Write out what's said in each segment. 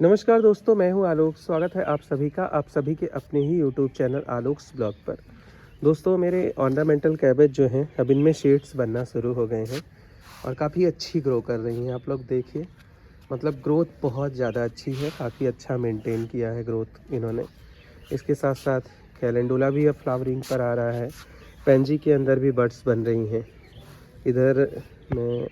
नमस्कार दोस्तों, मैं हूं आलोक। स्वागत है आप सभी का आप सभी के अपने ही यूट्यूब चैनल आलोक्स ब्लॉग पर। दोस्तों, मेरे ऑर्नामेंटल कैबेज जो हैं अब इनमें शेड्स बनना शुरू हो गए हैं और काफ़ी अच्छी ग्रो कर रही हैं। आप लोग देखिए, मतलब ग्रोथ बहुत ज़्यादा अच्छी है, काफ़ी अच्छा मेंटेन किया है ग्रोथ इन्होंने। इसके साथ साथ कैलेंडुला भी अब फ्लावरिंग पर आ रहा है। पेंजी के अंदर भी बड्स बन रही हैं। इधर में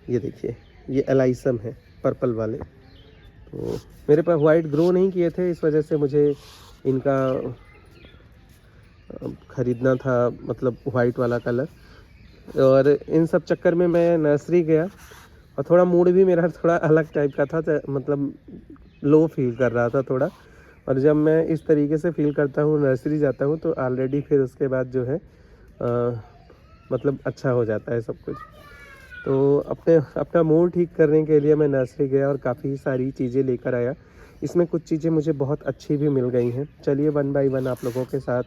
ये देखिए, ये एलाइसम है पर्पल वाले। तो मेरे पास वाइट ग्रो नहीं किए थे, इस वजह से मुझे इनका ख़रीदना था, मतलब वाइट वाला कलर। और इन सब चक्कर में मैं नर्सरी गया और थोड़ा मूड भी मेरा थोड़ा अलग टाइप का था, तो मतलब लो फील कर रहा था थोड़ा। और जब मैं इस तरीके से फील करता हूँ, नर्सरी जाता हूँ, तो ऑलरेडी फिर उसके बाद जो है मतलब अच्छा हो जाता है सब कुछ। तो अपना मूड ठीक करने के लिए मैं नर्सरी गया और काफ़ी सारी चीज़ें लेकर आया। इसमें कुछ चीज़ें मुझे बहुत अच्छी भी मिल गई हैं। चलिए वन बाय वन आप लोगों के साथ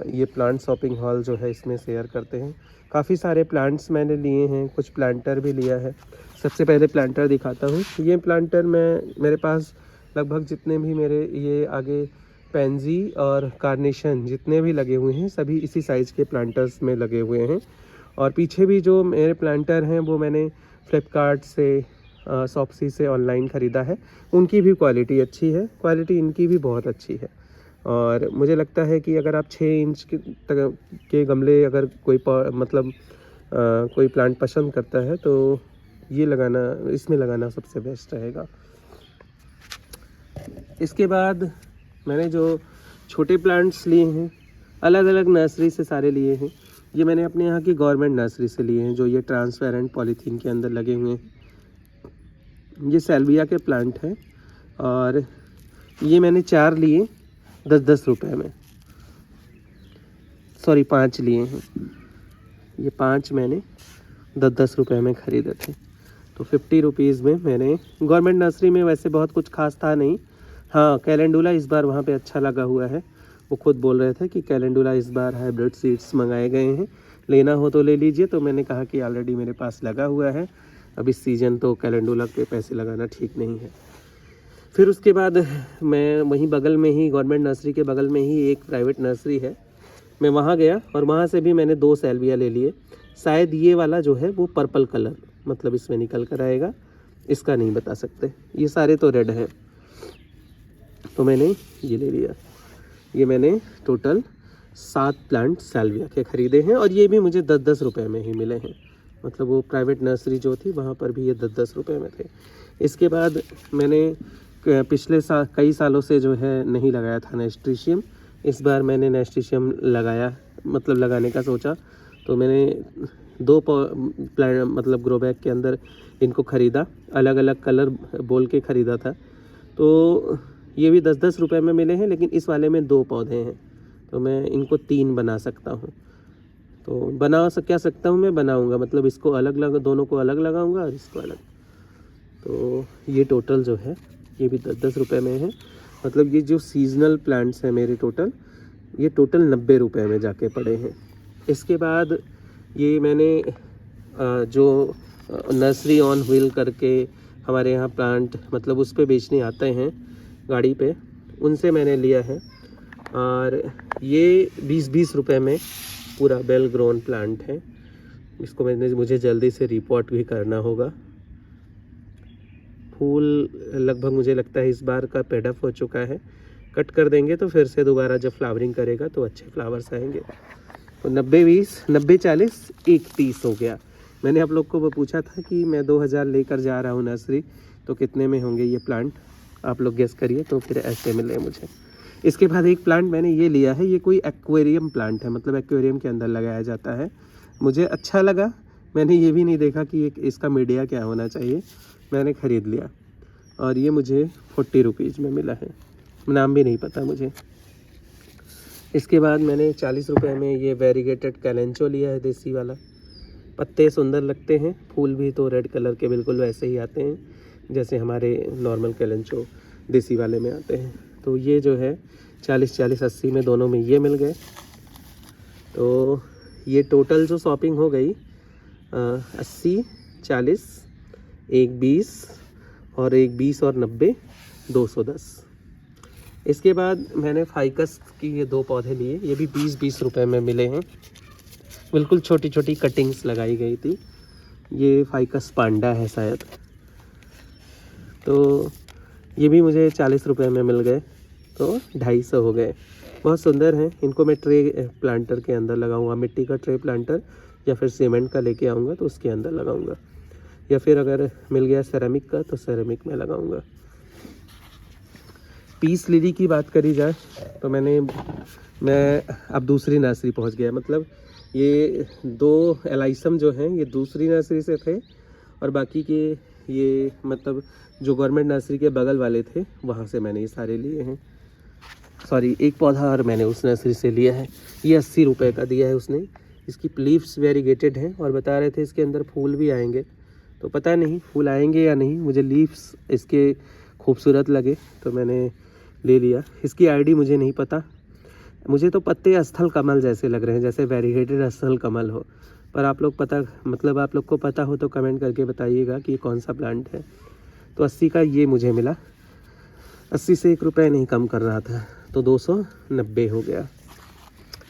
ये प्लांट शॉपिंग हॉल जो है इसमें शेयर करते हैं। काफ़ी सारे प्लांट्स मैंने लिए हैं, कुछ प्लांटर भी लिया है। सबसे पहले प्लांटर दिखाता हूँ। ये प्लांटर मेरे पास लगभग जितने भी मेरे ये आगे पेंजी और कार्नेशन जितने भी लगे हुए हैं, सभी इसी साइज़ के प्लांटर्स में लगे हुए हैं। और पीछे भी जो मेरे प्लांटर हैं वो मैंने फ्लिपकार्ट से शॉप्सी से ऑनलाइन ख़रीदा है। उनकी भी क्वालिटी अच्छी है, क्वालिटी इनकी भी बहुत अच्छी है। और मुझे लगता है कि अगर आप 6 इंच के गमले अगर मतलब कोई प्लांट पसंद करता है तो ये इसमें लगाना सबसे बेस्ट रहेगा। इसके बाद मैंने जो छोटे प्लांट्स लिए हैं, अलग अलग नर्सरी से सारे लिए हैं। ये मैंने अपने यहाँ की गवर्नमेंट नर्सरी से लिए हैं, जो ये ट्रांसपेरेंट पॉलीथीन के अंदर लगे हुए हैं। ये सैल्विया के प्लांट हैं और ये मैंने 4 लिए 10-10 रुपए में, सॉरी 5 लिए हैं। ये 5 मैंने 10-10 रुपए में ख़रीदे थे। तो 50 रुपीज़ में मैंने गवर्नमेंट नर्सरी में वैसे बहुत कुछ खास था नहीं। हाँ, कैलेंडुला इस बार वहाँ पे अच्छा लगा हुआ है। वो खुद बोल रहे थे कि कैलेंडुला इस बार हाइब्रिड सीड्स मंगाए गए हैं, लेना हो तो ले लीजिए। तो मैंने कहा कि ऑलरेडी मेरे पास लगा हुआ है, अब इस सीज़न तो कैलेंडुला पे पैसे लगाना ठीक नहीं है। फिर उसके बाद मैं वहीं बगल में ही, गवर्नमेंट नर्सरी के बगल में ही एक प्राइवेट नर्सरी है, मैं वहाँ गया और वहाँ से भी मैंने 2 सैल्विया ले लिए। शायद ये वाला जो है वो पर्पल कलर मतलब इसमें निकल कर आएगा, इसका नहीं बता सकते। ये सारे तो रेड हैं, तो मैंने ये ले लिया। ये मैंने टोटल 7 प्लांट सैल्विया के ख़रीदे हैं और ये भी मुझे 10-10 रुपये में ही मिले हैं। मतलब वो प्राइवेट नर्सरी जो थी वहाँ पर भी ये 10-10 रुपये में थे। इसके बाद मैंने पिछले कई सालों से जो है नहीं लगाया था नेस्ट्रीशियम। इस बार मैंने नेस्ट्रीशियम लगाया, मतलब लगाने का सोचा। तो मैंने 2 प्लांट मतलब ग्रो बैग के अंदर इनको ख़रीदा, अलग अलग कलर बोल के ख़रीदा था। तो ये भी 10-10 रुपये में मिले हैं, लेकिन इस वाले में 2 पौधे हैं, तो मैं इनको 3 बना सकता हूँ। तो क्या सकता हूँ, मैं बनाऊँगा, मतलब इसको अलग दोनों को अलग लगाऊँगा और इसको अलग। तो ये टोटल जो है ये भी 10-10 रुपये में है। मतलब ये जो सीजनल प्लांट्स हैं मेरे ये टोटल 90 रुपये में जाके पड़े हैं। इसके बाद ये मैंने जो नर्सरी ऑन व्हील करके हमारे यहाँ प्लांट मतलब उस पे बेचने आते हैं गाड़ी पे, उनसे मैंने लिया है। और ये 20-20 रुपये में पूरा वेल ग्रोन प्लांट है। इसको मुझे जल्दी से रिपोर्ट भी करना होगा। फूल लगभग मुझे लगता है इस बार का पेड अप हो चुका है, कट कर देंगे तो फिर से दोबारा जब फ्लावरिंग करेगा तो अच्छे फ्लावर्स आएंगे। तो 90-20, 90-40, 1-30 हो गया। मैंने आप लोग को पूछा था कि मैं 2000 लेकर जा रहा हूँ नर्सरी, तो कितने में होंगे ये प्लांट, आप लोग गेस करिए। तो फिर ऐसे मिले मुझे। इसके बाद एक प्लांट मैंने ये लिया है, ये कोई एक्वेरियम प्लांट है, मतलब एक्वेरियम के अंदर लगाया जाता है। मुझे अच्छा लगा, मैंने ये भी नहीं देखा कि इसका मीडिया क्या होना चाहिए, मैंने ख़रीद लिया और ये मुझे 40 रुपीज़ में मिला है, नाम भी नहीं पता मुझे। इसके बाद मैंने 40 रुपये में ये वेरीगेटेड कैलेंचो लिया है, देसी वाला। पत्ते सुंदर लगते हैं, फूल भी तो रेड कलर के बिल्कुल वैसे ही आते हैं जैसे हमारे नॉर्मल कैलेंचो देसी वाले में आते हैं। तो ये जो है 40-40, 80 में दोनों में ये मिल गए। तो ये टोटल जो शॉपिंग हो गई 80, 40, 1 20 और एक 20 और 90 210। इसके बाद मैंने फाइकस की ये 2 पौधे लिए, ये भी 20-20 रुपए में मिले हैं। बिल्कुल छोटी छोटी कटिंग्स लगाई गई थी। ये फाइकस पांडा है शायद, तो ये भी मुझे 40 रुपए में मिल गए, तो 250 हो गए। बहुत सुंदर हैं। इनको मैं ट्रे प्लांटर के अंदर लगाऊंगा, मिट्टी का ट्रे प्लांटर या फिर सीमेंट का लेके आऊँगा तो उसके अंदर लगाऊंगा, या फिर अगर मिल गया सेरेमिक का तो सेरेमिक में लगाऊंगा। पीस लिली की बात करी जाए तो मैं अब दूसरी नर्सरी पहुंच गया। मतलब ये 2 एलाइसम जो हैं ये दूसरी नर्सरी से थे, और बाकी के ये मतलब जो गवर्नमेंट नर्सरी के बगल वाले थे वहाँ से मैंने ये सारे लिए हैं। सॉरी, एक पौधा और मैंने उस नर्सरी से लिया है। ये 80 रुपये का दिया है उसने। इसकी लीव्स वेरीगेटेड हैं और बता रहे थे इसके अंदर फूल भी आएंगे, तो पता नहीं फूल आएंगे या नहीं। मुझे लीव्स इसके खूबसूरत लगे तो मैंने ले लिया। इसकी आईडी मुझे नहीं पता। मुझे तो पत्ते स्थल कमल जैसे लग रहे हैं, जैसे वेरीगेटेड स्थल कमल हो, पर आप लोग आप लोग को पता हो तो कमेंट करके बताइएगा कि कौन सा प्लांट है। तो 80 का ये मुझे मिला। 80 से 1 रुपये नहीं कम कर रहा था, तो 290 हो गया।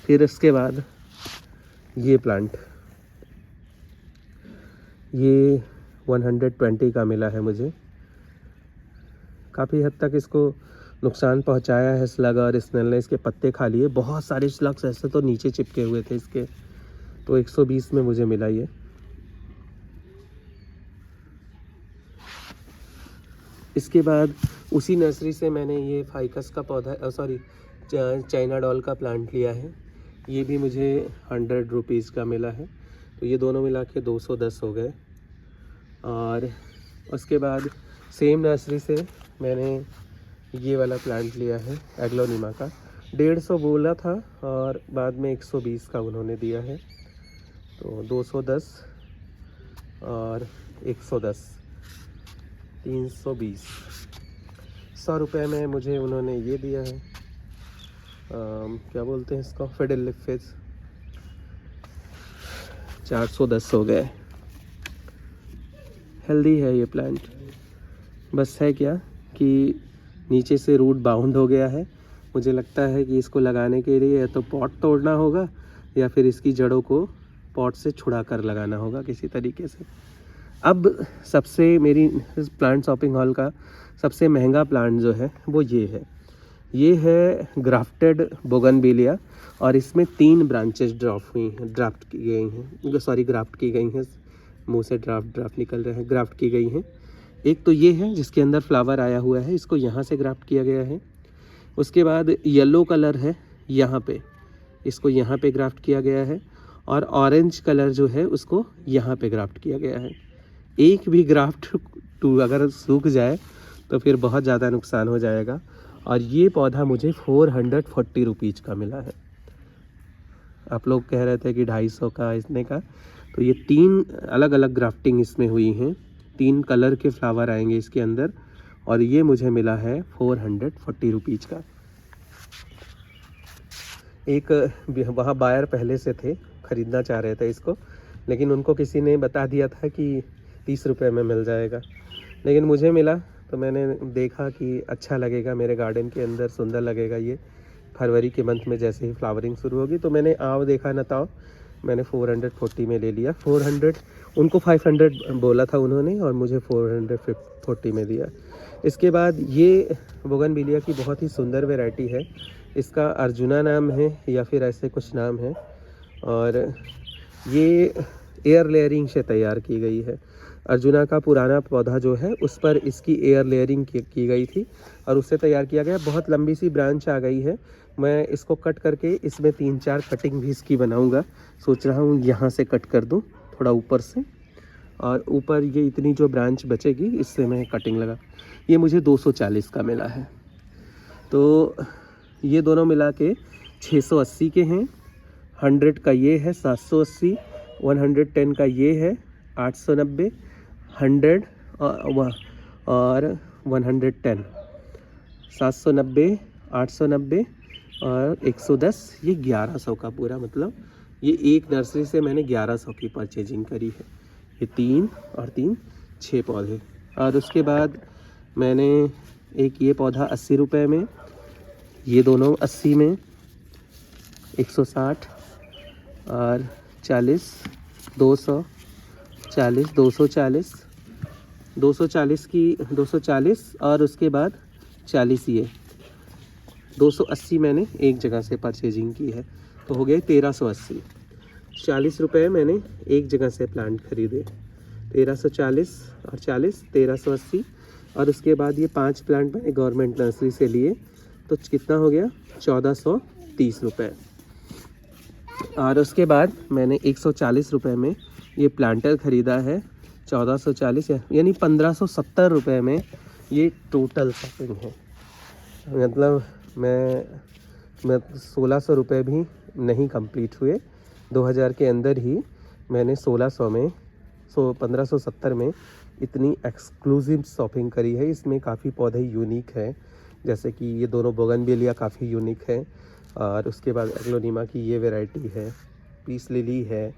फिर इसके बाद ये प्लांट, ये 120 का मिला है मुझे। काफ़ी हद तक इसको नुकसान पहुंचाया है स्लग और स्नेल ने। इसके पत्ते खा लिए, बहुत सारे स्लग्स ऐसे तो नीचे चिपके हुए थे इसके, तो 120 में मुझे मिला ये। इसके बाद उसी नर्सरी से मैंने ये फाइकस का पौधा चाइना डॉल का प्लांट लिया है। ये भी मुझे 100 रुपीज़ का मिला है, तो ये दोनों मिला के 210 हो गए। और उसके बाद सेम नर्सरी से मैंने ये वाला प्लांट लिया है एग्लोनिमा का। 150 बोला था और बाद में 120 का उन्होंने दिया है, तो 210 और 110 320। 100 रुपये में मुझे उन्होंने ये दिया है, क्या बोलते हैं इसको, फिडेलिफिस। 410 हो गए। हेल्दी है ये प्लांट। बस है क्या कि नीचे से रूट बाउंड हो गया है। मुझे लगता है कि इसको लगाने के लिए या तो पॉट तोड़ना होगा या फिर इसकी जड़ों को पॉट से छुड़ा कर लगाना होगा किसी तरीके से। अब सबसे मेरी प्लांट शॉपिंग हॉल का सबसे महंगा प्लांट जो है वो ये है ग्राफ्टेड बोगनविलिया, और इसमें 3 ब्रांचेस ग्राफ्ट की गई हैं। मुंह से ड्राफ्ट निकल रहे हैं, ग्राफ्ट की गई हैं। एक तो ये है जिसके अंदर फ्लावर आया हुआ है, इसको यहाँ से ग्राफ्ट किया गया है। उसके बाद येलो कलर है यहाँ पे, इसको यहाँ पे ग्राफ्ट किया गया है। और ऑरेंज कलर जो है उसको यहाँ पे ग्राफ्ट किया गया है। एक भी ग्राफ्ट अगर सूख जाए तो फिर बहुत ज़्यादा नुकसान हो जाएगा। और ये पौधा मुझे 440 रुपीज़ का मिला है। आप लोग कह रहे थे कि 250 का इसने का, तो ये 3 अलग अलग ग्राफ्टिंग इसमें हुई हैं। 3 कलर के फ्लावर आएंगे इसके अंदर, और ये मुझे मिला है 440 रुपीज़ का। एक वहाँ बायर पहले से थे, ख़रीदना चाह रहे थे इसको, लेकिन उनको किसी ने बता दिया था कि 30 रुपये में मिल जाएगा, लेकिन मुझे मिला तो मैंने देखा कि अच्छा लगेगा मेरे गार्डन के अंदर, सुंदर लगेगा ये। फरवरी के मंथ में जैसे ही फ्लावरिंग शुरू होगी तो मैंने देखा न ताओ, मैंने 440 में ले लिया। 400 उनको 500 बोला था उन्होंने, और मुझे 440 में दिया। इसके बाद ये बोगनविलिया की बहुत ही सुंदर वैरायटी है। इसका अर्जुना नाम है या फिर ऐसे कुछ नाम है, और ये एयर लेयरिंग से तैयार की गई है। अर्जुना का पुराना पौधा जो है उस पर इसकी एयर लेयरिंग की गई थी और उससे तैयार किया गया। बहुत लंबी सी ब्रांच आ गई है। मैं इसको कट करके इसमें 3-4 कटिंग भी इसकी बनाऊंगा। सोच रहा हूँ यहाँ से कट कर दूँ थोड़ा ऊपर से, और ऊपर ये इतनी जो ब्रांच बचेगी इससे मैं कटिंग लगा। ये मुझे 240 का मिला है। तो ये दोनों मिला के 680 के हैं। 100 का ये है 780, 110 का ये है 890, 100 और 110, 790, 890 और 110। ये 1100 का पूरा, मतलब ये एक नर्सरी से मैंने 1100 की परचेजिंग करी है। ये 3 और 3 6 पौधे। और उसके बाद मैंने एक ये पौधा 80 रुपये में, ये दोनों 80 में, 160 और 40, 240, 240, 240 की 240 और उसके बाद 40 ये 280 मैंने एक जगह से परचेजिंग की है, तो हो गए 1380। 40 रुपये मैंने एक जगह से प्लांट खरीदे, 1340 और 40 1380, और उसके बाद ये 5 प्लांट मैंने गवर्नमेंट नर्सरी से लिए, तो कितना हो गया 1430 रुपये। और उसके बाद मैंने 140 रुपये में ये प्लांटर ख़रीदा है, 1440 यानी 1570 रुपये में ये टोटल शॉपिंग है। मतलब मैं 1600 रुपये भी नहीं कंप्लीट हुए, 2000 के अंदर ही मैंने 1600 में 1570 में इतनी एक्सक्लूसिव शॉपिंग करी है। इसमें काफ़ी पौधे यूनिक हैं, जैसे कि ये दोनों बोगनविलिया काफ़ी यूनिक है, और उसके बाद एग्लोनिमा की ये वैरायटी है, पीस लिली है,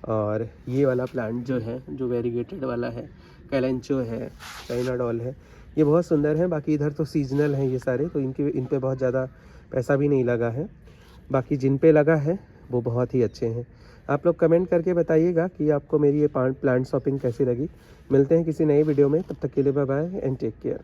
और ये वाला प्लांट जो है जो वेरीगेटेड वाला है, कैलेंचो है, चाइना डॉल है, ये बहुत सुंदर है। बाकी इधर तो सीजनल हैं ये सारे, तो इन पे बहुत ज़्यादा पैसा भी नहीं लगा है। बाकी जिन पे लगा है वो बहुत ही अच्छे हैं। आप लोग कमेंट करके बताइएगा कि आपको मेरी ये प्लांट शॉपिंग कैसी लगी। मिलते हैं किसी नई वीडियो में, तब तक के लिए bye bye and take care.